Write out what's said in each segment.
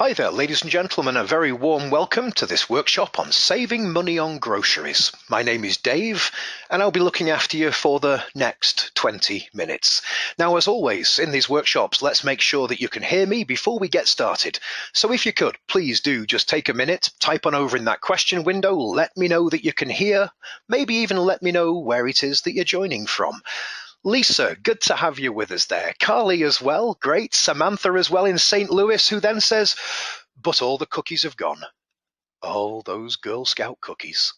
Hi there, ladies and gentlemen, a very warm welcome to this workshop on saving money on groceries. My name is Dave, and I'll be looking after you for the next 20 minutes. Now, as always, in these workshops, let's make sure that you can hear me before we get started. So if you could, please do just take a minute, type on over in that question window, let me know that you can hear, maybe even let me know where it is that you're joining from. Lisa, good to have you with us there. Carly as well, great. Samantha as well in St. Louis, who then says, but all the cookies have gone. All those Girl Scout cookies.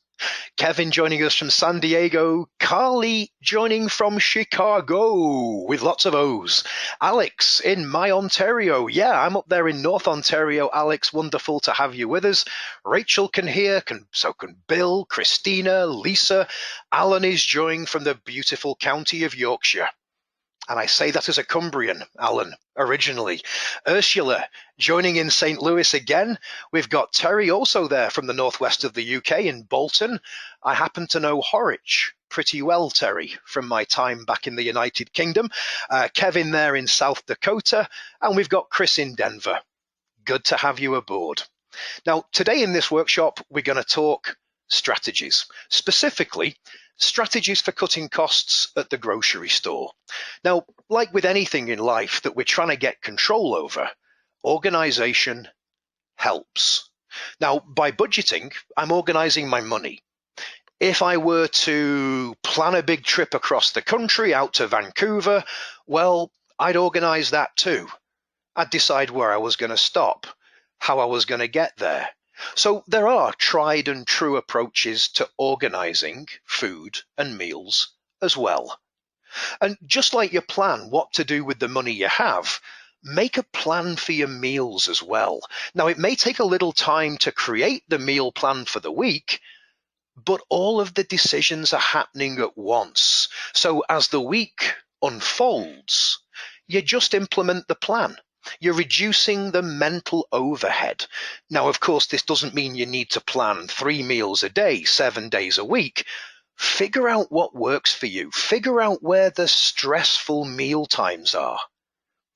Kevin joining us from San Diego. Carly joining from Chicago with lots of O's. Alex in my Ontario. Yeah, I'm up there in North Ontario. Alex, wonderful to have you with us. Rachel can hear, so can Bill, Christina, Lisa. Alan is joining from the beautiful county of Yorkshire. And I say that as a Cumbrian, Alan, originally. Ursula joining in St. Louis again. We've got Terry also there from the northwest of the UK in Bolton. I happen to know Horwich pretty well, Terry, from my time back in the United Kingdom. Kevin there in South Dakota. And we've got Chris in Denver. Good to have you aboard. Now, today in this workshop, we're going to talk strategies, specifically strategies for cutting costs at the grocery store. Now, like with anything in life that we're trying to get control over, organization helps. Now, by budgeting, I'm organizing my money. If I were to plan a big trip across the country out to Vancouver, well, I'd organize that too. I'd decide where I was going to stop, how I was going to get there. So there are tried and true approaches to organizing food and meals as well. And just like you plan what to do with the money you have, make a plan for your meals as well. Now, it may take a little time to create the meal plan for the week, but all of the decisions are happening at once. So as the week unfolds, you just implement the plan. You're reducing the mental overhead. Now, of course, this doesn't mean you need to plan 3 meals a day, 7 days a week. Figure out what works for you. Figure out where the stressful meal times are.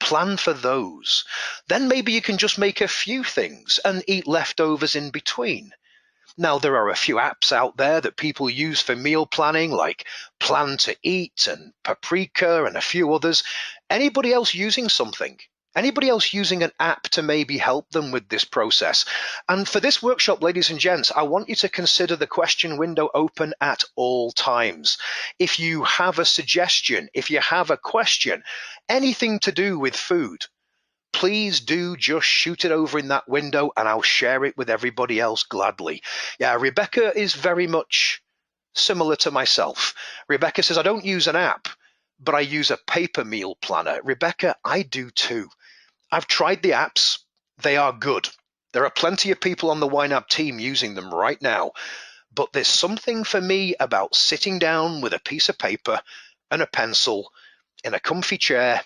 Plan for those. Then maybe you can just make a few things and eat leftovers in between. Now, there are a few apps out there that people use for meal planning, like Plan to Eat and Paprika and a few others. Anybody else using something? Anybody else using an app to maybe help them with this process? And for this workshop, ladies and gents, I want you to consider the question window open at all times. If you have a suggestion, if you have a question, anything to do with food, please do just shoot it over in that window and I'll share it with everybody else gladly. Yeah, Rebecca is very much similar to myself. Rebecca says, I don't use an app, but I use a paper meal planner. Rebecca, I do too. I've tried the apps. They are good. There are plenty of people on the YNAB team using them right now. But there's something for me about sitting down with a piece of paper and a pencil in a comfy chair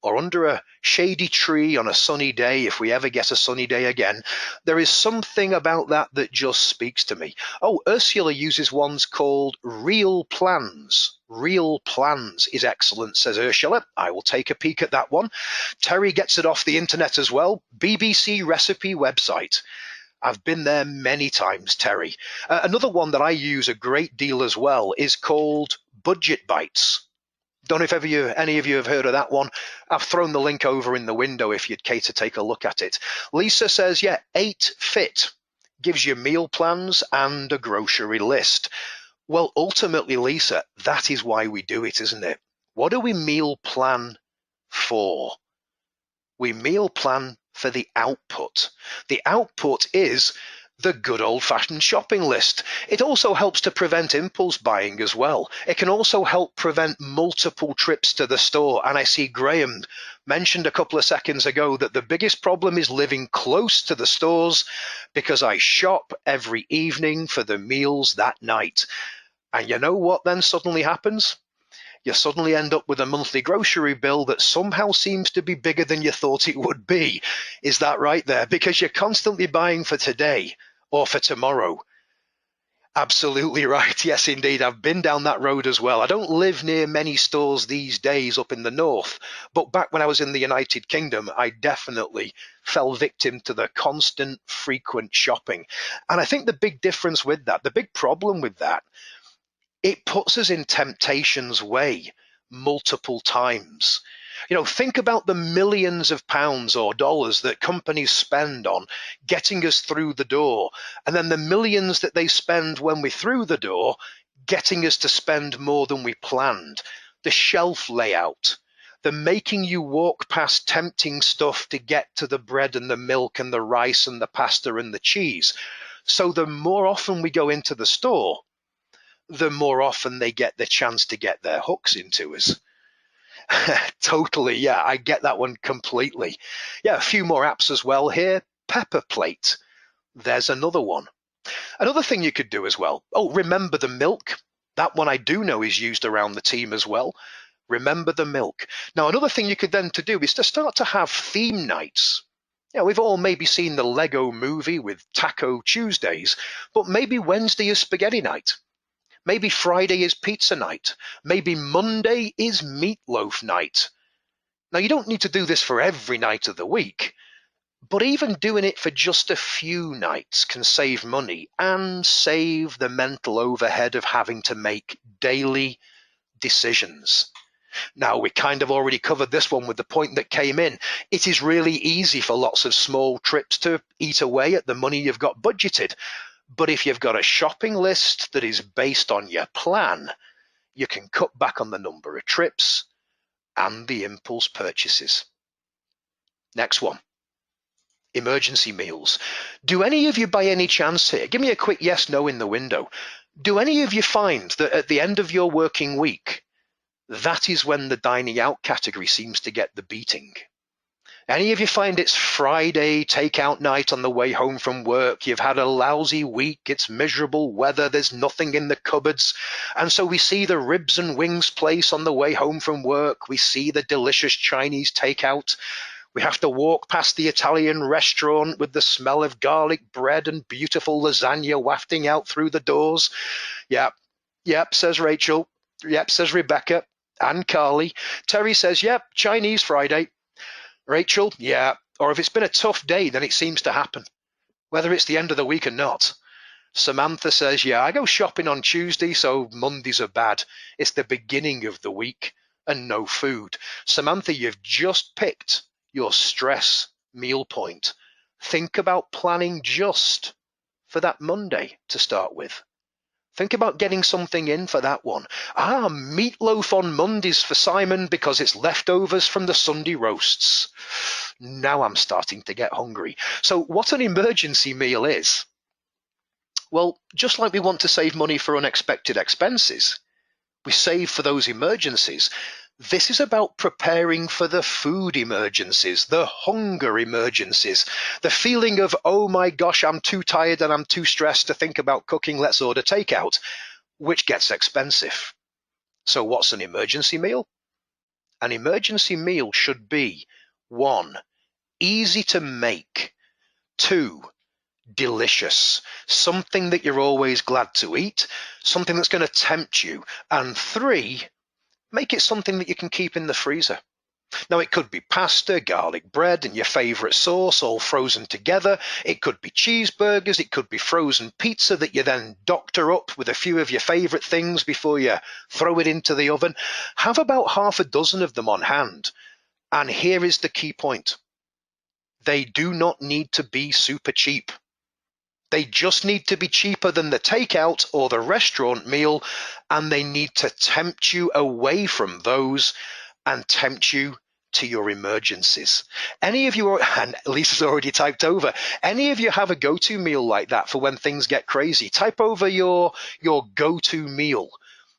or under a shady tree on a sunny day, if we ever get a sunny day again. There is something about that that just speaks to me. Oh, Ursula uses ones called Real Plans. Real Plans is excellent, says Ursula. I will take a peek at that one. Terry gets it off the internet as well. BBC recipe website. I've been there many times, Terry. Another one that I use a great deal as well is called Budget Bites. Don't know if any of you have heard of that one. I've thrown the link over in the window if you'd care to take a look at it. Lisa says, yeah, 8 Fit gives you meal plans and a grocery list. Well, ultimately, Lisa, that is why we do it, isn't it? What do we meal plan for? We meal plan for the output. The output is the good old-fashioned shopping list. It also helps to prevent impulse buying as well. It can also help prevent multiple trips to the store. And I see Graham mentioned a couple of seconds ago that the biggest problem is living close to the stores because I shop every evening for the meals that night. And you know what then suddenly happens? You suddenly end up with a monthly grocery bill that somehow seems to be bigger than you thought it would be. Is that right there? Because you're constantly buying for today or for tomorrow. Absolutely right. Yes, indeed. I've been down that road as well. I don't live near many stores these days up in the north, but back when I was in the United Kingdom, I definitely fell victim to the constant, frequent shopping. And I think the big difference with that, the big problem with that, it puts us in temptation's way multiple times. Think about the millions of pounds or dollars that companies spend on getting us through the door, and then the millions that they spend when we're through the door, getting us to spend more than we planned. The shelf layout, the making you walk past tempting stuff to get to the bread and the milk and the rice and the pasta and the cheese. So the more often we go into the store, the more often they get the chance to get their hooks into us. Totally, yeah, I get that one completely. Yeah, a few more apps as well here. Pepper Plate, there's another one. Another thing you could do as well. Oh, Remember the Milk. That one I do know is used around the team as well. Remember the Milk. Now, another thing you could then to do is to start to have theme nights. We've all maybe seen the Lego movie with Taco Tuesdays, but maybe Wednesday is spaghetti night. Maybe Friday is pizza night. Maybe Monday is meatloaf night. Now, you don't need to do this for every night of the week, but even doing it for just a few nights can save money and save the mental overhead of having to make daily decisions. Now, we kind of already covered this one with the point that came in. It is really easy for lots of small trips to eat away at the money you've got budgeted. But if you've got a shopping list that is based on your plan, you can cut back on the number of trips and the impulse purchases. Next one, emergency meals. Do any of you by any chance here, give me a quick yes, no in the window. Do any of you find that at the end of your working week, that is when the dining out category seems to get the beating? Any of you find it's Friday takeout night on the way home from work? You've had a lousy week, it's miserable weather, there's nothing in the cupboards. And so we see the ribs and wings place on the way home from work. We see the delicious Chinese takeout. We have to walk past the Italian restaurant with the smell of garlic bread and beautiful lasagna wafting out through the doors. Yep, says Rachel. Yep, says Rebecca and Carly. Terry says, yep, Chinese Friday. Rachel, yeah. Or if it's been a tough day, then it seems to happen, whether it's the end of the week or not. Samantha says, yeah, I go shopping on Tuesday, so Mondays are bad. It's the beginning of the week and no food. Samantha, you've just picked your stress meal point. Think about planning just for that Monday to start with. Think about getting something in for that one. Meatloaf on Mondays for Simon because it's leftovers from the Sunday roasts. Now I'm starting to get hungry. So what an emergency meal is? Well, just like we want to save money for unexpected expenses, we save for those emergencies. This is about preparing for the food emergencies, the hunger emergencies, the feeling of, oh my gosh, I'm too tired and I'm too stressed to think about cooking, let's order takeout, which gets expensive. So what's an emergency meal? An emergency meal should be 1, easy to make, 2, delicious, something that you're always glad to eat, something that's going to tempt you, and 3, make it something that you can keep in the freezer. Now, it could be pasta, garlic bread, and your favorite sauce all frozen together. It could be cheeseburgers. It could be frozen pizza that you then doctor up with a few of your favorite things before you throw it into the oven. Have about half a dozen of them on hand. And here is the key point. They do not need to be super cheap. They just need to be cheaper than the takeout or the restaurant meal, and they need to tempt you away from those and tempt you to your emergencies. Any of you, and Lisa's already typed over, any of you have a go-to meal like that for when things get crazy? Type over your go-to meal.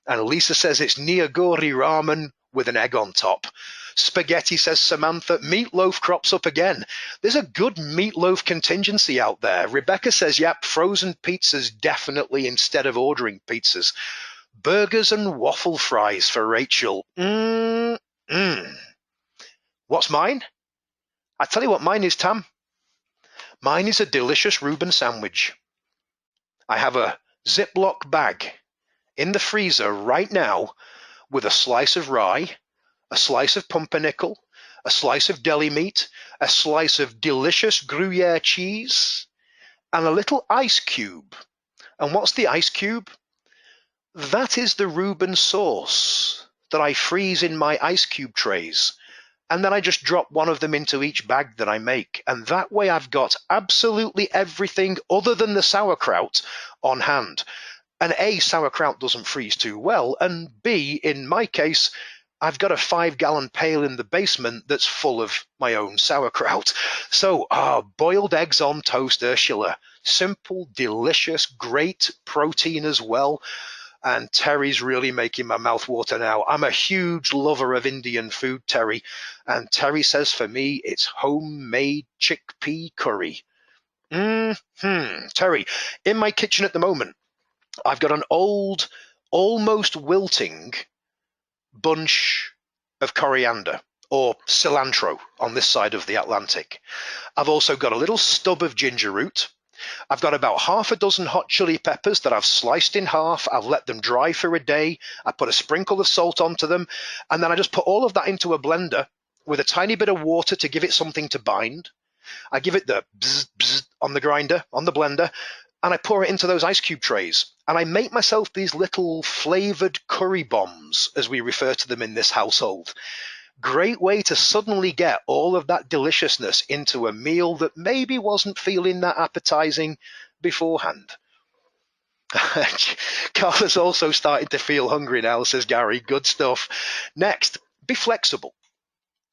And Lisa says it's nigori ramen with an egg on top. Spaghetti, says Samantha. Meatloaf crops up again. There's a good meatloaf contingency out there. Rebecca says, yep, frozen pizzas definitely instead of ordering pizzas. Burgers and waffle fries for Rachel. What's mine? I tell you what mine is, Tam. Mine is a delicious Reuben sandwich. I have a Ziploc bag in the freezer right now with a slice of rye, a slice of pumpernickel, a slice of deli meat, a slice of delicious Gruyere cheese, and a little ice cube. And what's the ice cube? That is the Reuben sauce that I freeze in my ice cube trays. And then I just drop one of them into each bag that I make. And that way I've got absolutely everything other than the sauerkraut on hand. And A, sauerkraut doesn't freeze too well. And B, in my case, I've got a 5-gallon pail in the basement that's full of my own sauerkraut. So, boiled eggs on toast, Ursula. Simple, delicious, great protein as well. And Terry's really making my mouth water now. I'm a huge lover of Indian food, Terry. And Terry says for me, it's homemade chickpea curry. Terry, in my kitchen at the moment, I've got an old, almost wilting bunch of coriander or cilantro on this side of the Atlantic. I've also got a little stub of ginger root. I've got about half a dozen hot chili peppers that I've sliced in half. I've let them dry for a day. I put a sprinkle of salt onto them, and then I just put all of that into a blender with a tiny bit of water to give it something to bind. I give it the bzz, bzz on the grinder, on the blender, and I pour it into those ice cube trays. And I make myself these little flavored curry bombs, as we refer to them in this household. Great way to suddenly get all of that deliciousness into a meal that maybe wasn't feeling that appetizing beforehand. Carla's also starting to feel hungry now, says Gary. Good stuff. Next, be flexible.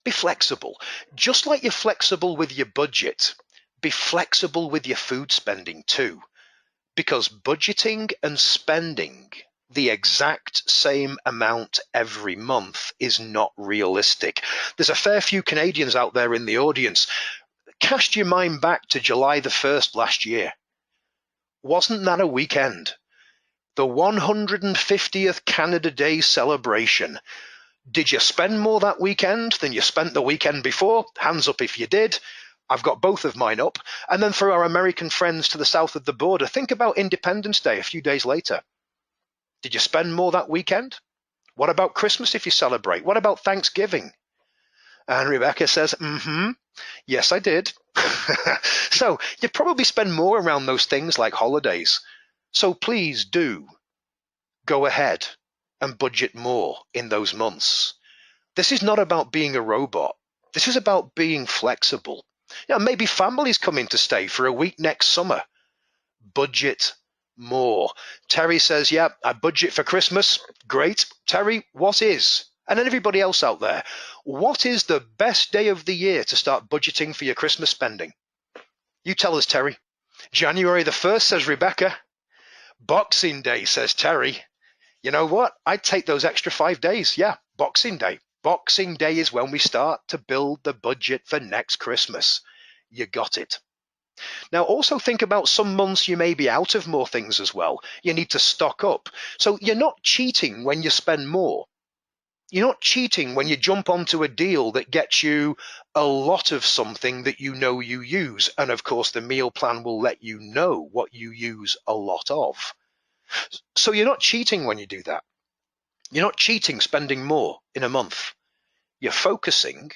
Be flexible. Just like you're flexible with your budget, be flexible with your food spending too. Because budgeting and spending the exact same amount every month is not realistic. There's a fair few Canadians out there in the audience. Cast your mind back to July the 1st last year. Wasn't that a weekend? The 150th Canada Day celebration. Did you spend more that weekend than you spent the weekend before? Hands up if you did. I've got both of mine up. And then for our American friends to the south of the border, think about Independence Day a few days later. Did you spend more that weekend? What about Christmas if you celebrate? What about Thanksgiving? And Rebecca says, yes, I did. So you probably spend more around those things like holidays. So please do go ahead and budget more in those months. This is not about being a robot. This is about being flexible. Maybe families come in to stay for a week next summer. Budget more. Terry says, yeah, I budget for Christmas. Great. Terry, what is? And then everybody else out there, what is the best day of the year to start budgeting for your Christmas spending? You tell us, Terry. January the 1st, says Rebecca. Boxing Day, says Terry. You know what? I'd take those extra 5 days. Yeah, Boxing Day. Boxing Day is when we start to build the budget for next Christmas. You got it. Now, also think about some months you may be out of more things as well. You need to stock up. So you're not cheating when you spend more. You're not cheating when you jump onto a deal that gets you a lot of something that you know you use. And of course, the meal plan will let you know what you use a lot of. So you're not cheating when you do that. You're not cheating spending more in a month. You're focusing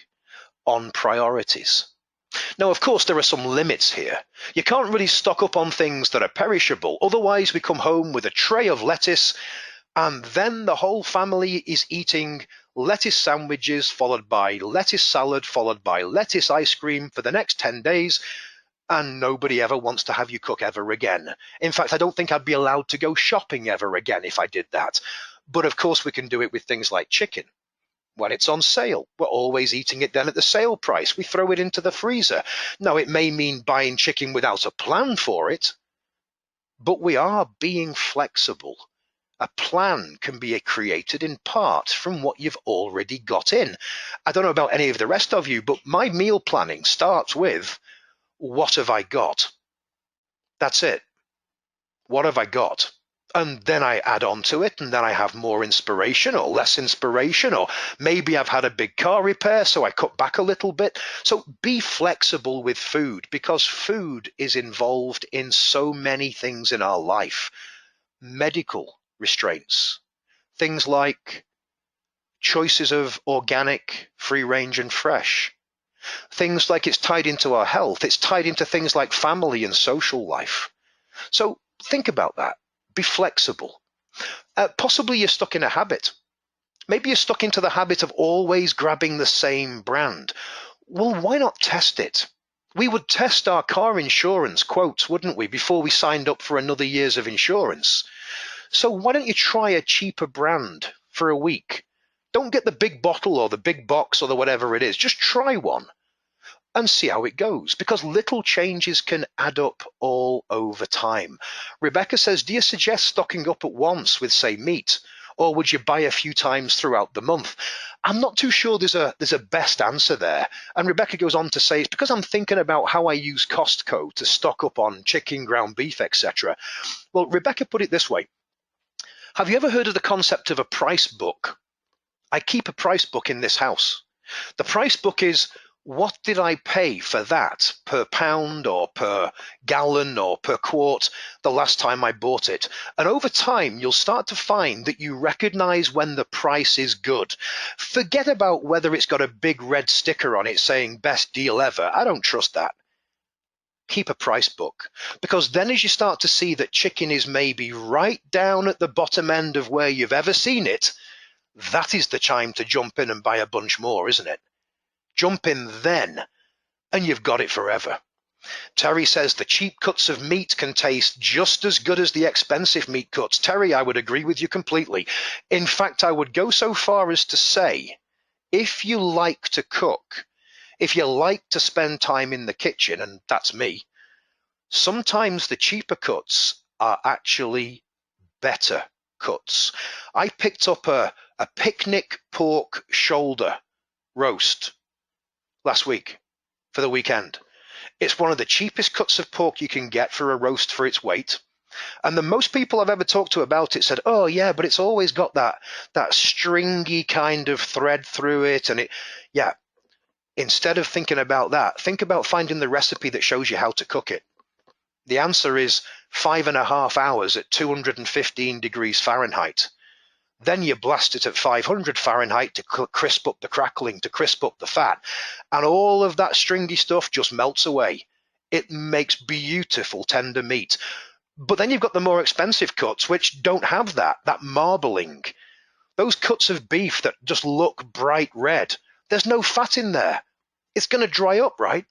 on priorities. Now, of course, there are some limits here. You can't really stock up on things that are perishable. Otherwise, we come home with a tray of lettuce, and then the whole family is eating lettuce sandwiches, followed by lettuce salad, followed by lettuce ice cream for the next 10 days, and nobody ever wants to have you cook ever again. In fact, I don't think I'd be allowed to go shopping ever again if I did that. But of course, we can do it with things like chicken. When it's on sale, we're always eating it then at the sale price. We throw it into the freezer. Now, it may mean buying chicken without a plan for it, but we are being flexible. A plan can be created in part from what you've already got in. I don't know about any of the rest of you, but my meal planning starts with, what have I got? That's it. What have I got? And then I add on to it, and then I have more inspiration or less inspiration, or maybe I've had a big car repair, so I cut back a little bit. So be flexible with food, because food is involved in so many things in our life. medical restraints. Things like choices of organic, free range and fresh. Things like it's tied into our health. It's tied into things like family and social life. So think about that. Be flexible. Possibly you're stuck in a habit. Maybe you're stuck into the habit of always grabbing the same brand. Well, why not test it? We would test our car insurance quotes, wouldn't we, before we signed up for another year's of insurance? So why don't you try a cheaper brand for a week? Don't get the big bottle or the big box or the whatever it is. Just try one and see how it goes, because little changes can add up all over time. Rebecca says, do you suggest stocking up at once with, say, meat? Or would you buy a few times throughout the month? I'm not too sure there's a best answer there. And Rebecca goes on to say, it's because I'm thinking about how I use Costco to stock up on chicken, ground beef, etc. Well, Rebecca put it this way. Have you ever heard of the concept of a price book? I keep a price book in this house. The price book is, what did I pay for that per pound or per gallon or per quart the last time I bought it? And over time, you'll start to find that you recognize when the price is good. Forget about whether it's got a big red sticker on it saying best deal ever. I don't trust that. Keep a price book, because then as you start to see that chicken is maybe right down at the bottom end of where you've ever seen it, that is the time to jump in and buy a bunch more, isn't it? Jump in then, and you've got it forever. Terry says the cheap cuts of meat can taste just as good as the expensive meat cuts. Terry, I would agree with you completely. In fact, I would go so far as to say, if you like to cook, if you like to spend time in the kitchen, and that's me, sometimes the cheaper cuts are actually better cuts. I picked up a picnic pork shoulder roast last week for the weekend. It's one of the cheapest cuts of pork you can get for a roast for its weight. And the most people I've ever talked to about it said, oh yeah, but it's always got that stringy kind of thread through it. And yeah, instead of thinking about that, think about finding the recipe that shows you how to cook it. The answer is 5.5 hours at 215 degrees Fahrenheit. Then you blast it at 500 Fahrenheit to crisp up the crackling, to crisp up the fat. And all of that stringy stuff just melts away. It makes beautiful tender meat. But then you've got the more expensive cuts, which don't have that marbling. Those cuts of beef that just look bright red. There's no fat in there. It's going to dry up, right?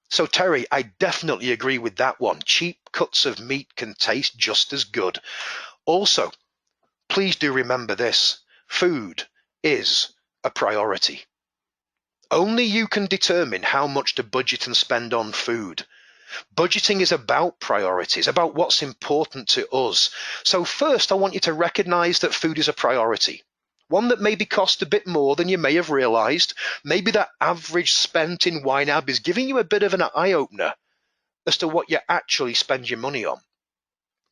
So Terry, I definitely agree with that one. Cheap cuts of meat can taste just as good. Also, please do remember this. Food is a priority. Only you can determine how much to budget and spend on food. Budgeting is about priorities, about what's important to us. So first, I want you to recognize that food is a priority. One that maybe costs a bit more than you may have realized. Maybe that average spent in YNAB is giving you a bit of an eye-opener as to what you actually spend your money on.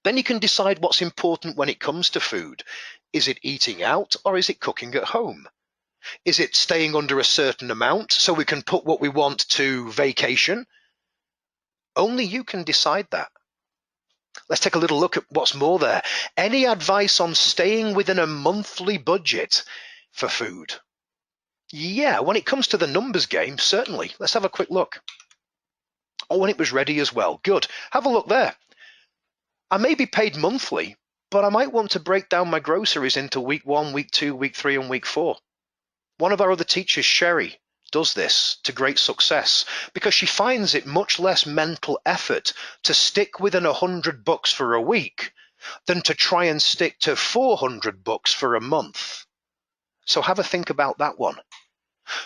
Then you can decide what's important when it comes to food. Is it eating out or is it cooking at home? Is it staying under a certain amount so we can put what we want to vacation? Only you can decide that. Let's take a little look at what's more there. Any advice on staying within a monthly budget for food? Yeah, when it comes to the numbers game, certainly. Let's have a quick look. Oh, and it was ready as well. Good. Have a look there. I may be paid monthly, but I might want to break down my groceries into week 1, week 2, week 3, and week 4. One of our other teachers, Sherry, does this to great success because she finds it much less mental effort to stick within $100 for a week than to try and stick to $400 for a month. So have a think about that one.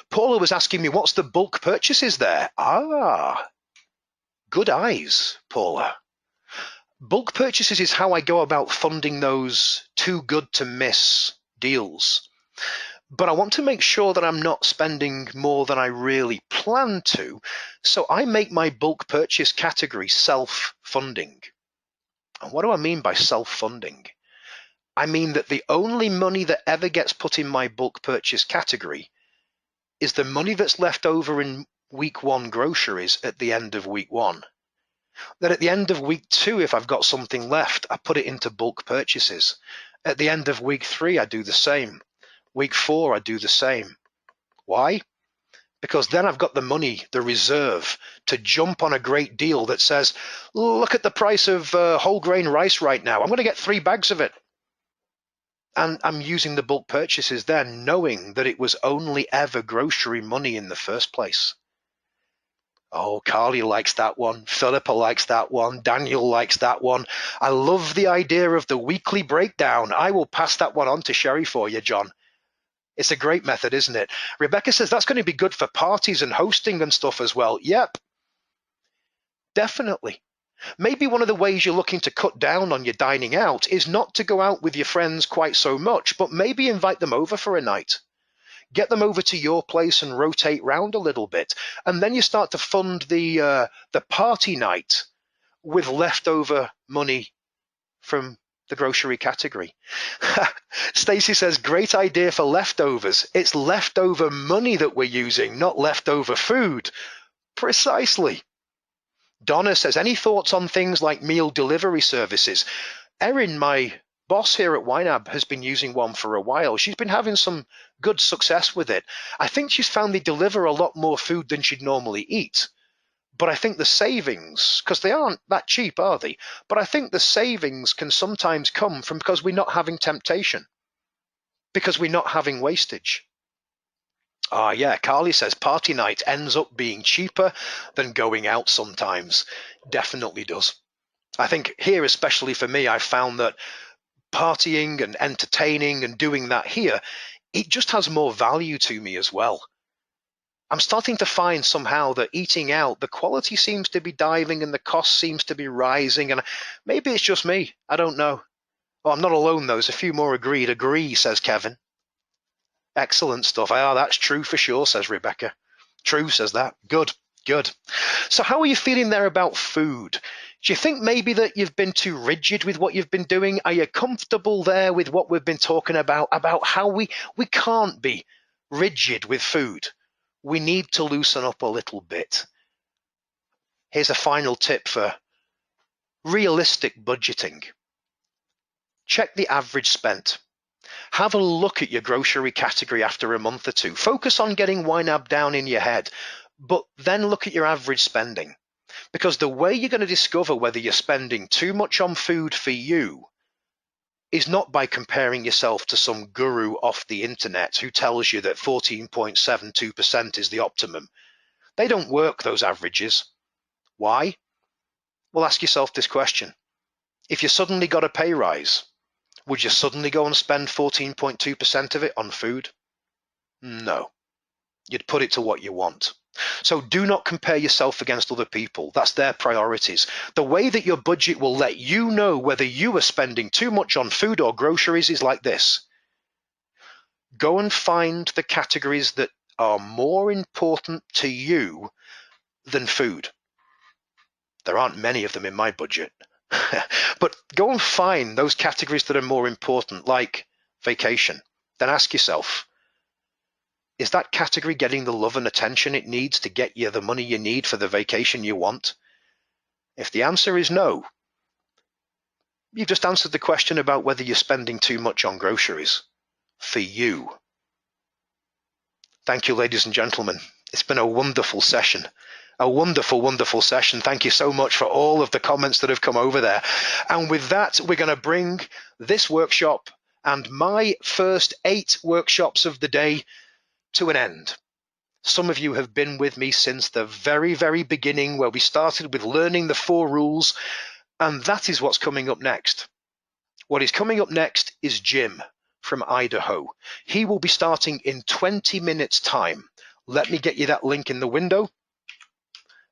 Paula was asking me, what's the bulk purchases there? Good eyes, Paula. Bulk purchases is how I go about funding those too good to miss deals. But I want to make sure that I'm not spending more than I really plan to, so I make my bulk purchase category self-funding. And what do I mean by self-funding? I mean that the only money that ever gets put in my bulk purchase category is the money that's left over in week 1 groceries at the end of week 1. Then at the end of week 2, if I've got something left, I put it into bulk purchases. At the end of week 3, I do the same. Week 4, I do the same. Why? Because then I've got the money, the reserve, to jump on a great deal that says, look at the price of whole grain rice right now. I'm going to get 3 bags of it. And I'm using the bulk purchases then, knowing that it was only ever grocery money in the first place. Oh, Carly likes that one. Philippa likes that one. Daniel likes that one. I love the idea of the weekly breakdown. I will pass that one on to Sherry for you, John. It's a great method, isn't it? Rebecca says that's going to be good for parties and hosting and stuff as well. Yep, definitely. Maybe one of the ways you're looking to cut down on your dining out is not to go out with your friends quite so much, but maybe invite them over for a night. Get them over to your place and rotate round a little bit. And then you start to fund the party night with leftover money from the grocery category. Stacy says, great idea for leftovers. It's leftover money that we're using, not leftover food. Precisely. Donna says, any thoughts on things like meal delivery services? Erin, my boss here at YNAB, has been using one for a while. She's been having some good success with it. I think she's found they deliver a lot more food than she'd normally eat. But I think the savings, because they aren't that cheap, are they? But I think the savings can sometimes come from because we're not having temptation, because we're not having wastage. Ah, yeah, Carly says party night ends up being cheaper than going out sometimes. Definitely does. I think here, especially for me, I've found that partying and entertaining and doing that here, it just has more value to me as well. I'm starting to find somehow that eating out, the quality seems to be diving and the cost seems to be rising. And maybe it's just me. I don't know. Oh, I'm not alone, though. There's a few more agreed. Agree, says Kevin. Excellent stuff. Ah, that's true for sure, says Rebecca. True, says that. Good, good. So how are you feeling there about food? Do you think maybe that you've been too rigid with what you've been doing? Are you comfortable there with what we've been talking about how we can't be rigid with food? We need to loosen up a little bit. Here's a final tip for realistic budgeting. Check the average spent. Have a look at your grocery category after a month or two. Focus on getting YNAB down in your head, but then look at your average spending. Because the way you're going to discover whether you're spending too much on food for you is not by comparing yourself to some guru off the internet who tells you that 14.72% is the optimum. They don't work, those averages. Why? Well, ask yourself this question. If you suddenly got a pay rise, would you suddenly go and spend 14.2% of it on food? No. You'd put it to what you want. So do not compare yourself against other people. That's their priorities. The way that your budget will let you know whether you are spending too much on food or groceries is like this. Go and find the categories that are more important to you than food. There aren't many of them in my budget. But go and find those categories that are more important, like vacation. Then ask yourself, is that category getting the love and attention it needs to get you the money you need for the vacation you want? If the answer is no, you've just answered the question about whether you're spending too much on groceries for you. Thank you, ladies and gentlemen. It's been a wonderful session. A wonderful, wonderful session. Thank you so much for all of the comments that have come over there. And with that, we're going to bring this workshop and my first 8 workshops of the day to an end. Some of you have been with me since the very, very beginning, where we started with learning the 4 rules, and that is what's coming up next. What is coming up next is Jim from Idaho. He will be starting in 20 minutes time. Let me get you that link in the window.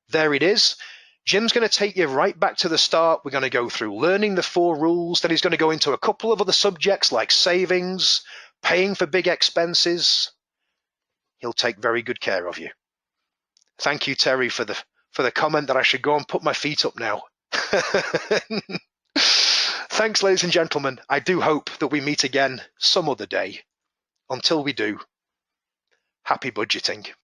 There it is. Jim's going to take you right back to the start. We're going to go through learning the 4 rules. Then he's going to go into a couple of other subjects like savings, paying for big expenses. He'll take very good care of you. Thank you, Terry, for the comment that I should go and put my feet up now. Thanks, ladies and gentlemen. I do hope that we meet again some other day. Until we do, happy budgeting.